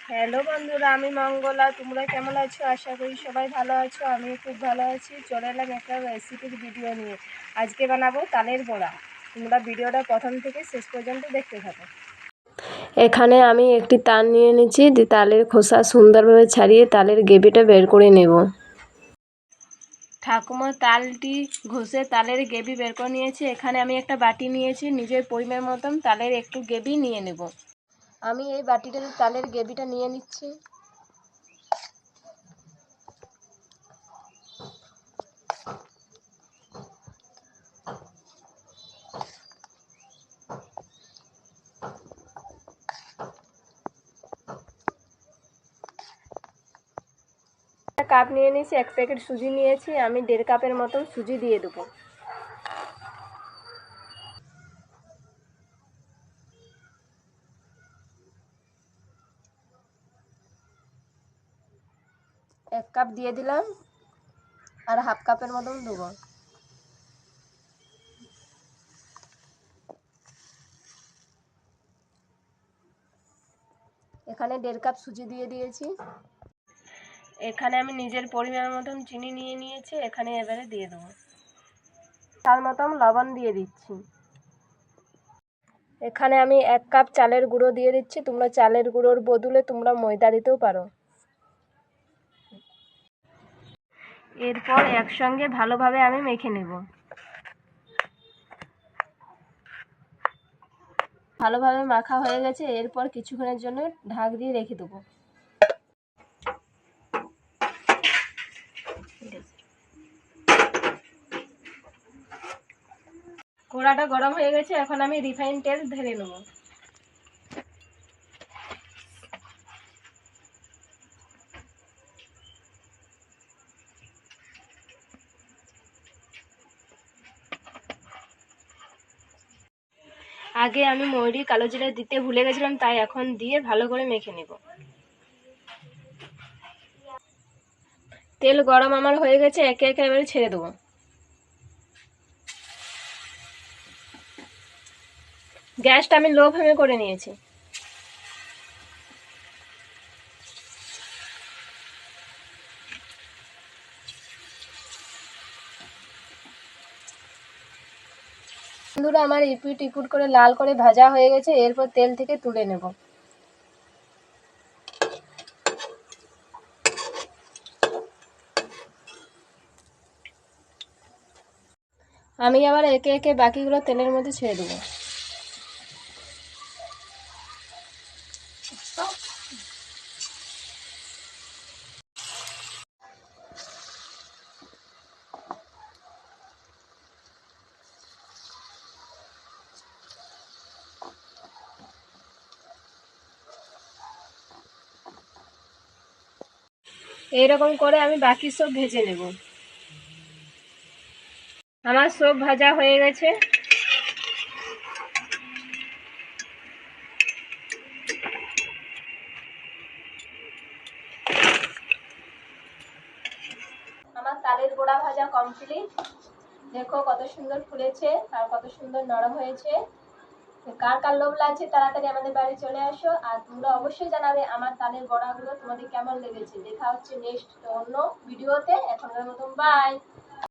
Hello বন্ধুরা, আমি মঙ্গলা। তোমরা কেমন আছো? আশা করি সবাই ভালো আছো। আমিও খুব ভালো আছি। চলে এলাম একটা রেসিপির ভিডিও নিয়ে। আজকে বানাবো তালের বড়া। তোমরা ভিডিওটা প্রথম থেকে শেষ পর্যন্ত দেখতে থাকো। এখানে আমি একটি তাল নিয়ে নিচ্ছি। তালের খোসা সুন্দরভাবে ছাড়িয়ে তালের গেবিটা বের করে নেব। ঠাকুমা তালটি ঘষে তালের গেবি বের করে নিয়েছি। এখানে আমি একটা বাটি নিয়েছি। নিজের পরিমাণ মতন তালের একটু গেবি নিয়ে নেব। আমি এই বাটিটাতে তালের গেবিটা নিয়ে নিচ্ছি। কাপ নিয়ে নিয়েছি, 1 প্যাকেট সুজি নিয়েছি। আমি 1.5 কাপের মতন সুজি দিয়ে দেবো। এক কাপ দিয়ে দিলাম, আর 1/2 কাপের মতন দেবো। এখানে 1.5 কাপ সুজি দিয়ে দিয়েছি। এখানে আমি নিজের পরিমাণ মতন চিনি নিয়ে নিয়েছি। এখানে এবারে দিয়ে দেবো। তার মতন লবণ দিয়ে দিচ্ছি। এখানে আমি 1 কাপ চালের গুঁড়ো দিয়ে দিচ্ছি। তোমরা চালের গুঁড়োর বদলে তোমরা ময়দা দিতেও পারো। এরপর একসঙ্গে ভালোভাবে আমি মেখে নেব। ভালোভাবে মাখা হয়ে গেছে। এরপর কিছুক্ষণের জন্য ঢাক দিয়ে রেখে দেবো। কড়াটা গরম হয়ে গেছে। এখন আমি রিফাইন তেল ঢেলে নেব। আগে আমি মৌরি কালো জিরা দিতে ভুলে গেছিলাম, তাই এখন দিয়ে ভালো করে মেখে নেব। তেল গরম আমার হয়ে গেছে। একে একে এবারে ছেড়ে দেবো। গ্যাসটা আমি লো ফ্লেমে করে নিয়েছি। বন্ধুরা, আমার ইপুট ইপুট করে লাল করে ভাজা হয়ে গেছে। এরপর তেল থেকে তুলে নেব। আমি আবার একে একে বাকিগুলো তেলের মধ্যে ছেড়ে দেবো। এইরকম করে আমি বাকি সব ভেজে নেব। আমার সব ভাজা হয়ে গেছে। আমার তালের বড়া ভাজা কমপ্লিট। দেখো কত সুন্দর ফুলেছে আর কত সুন্দর নরম হয়েছে। কার কার লোভ লাগছে তাড়াতাড়ি আমাদের বাড়ি চলে আসো। আর তোমরা অবশ্যই জানাবে আমার তালের বড়াগুলো তোমাদের কেমন লেগেছে। দেখা হচ্ছে নেক্সট অন্য ভিডিওতে। এখনকার মতন বাই।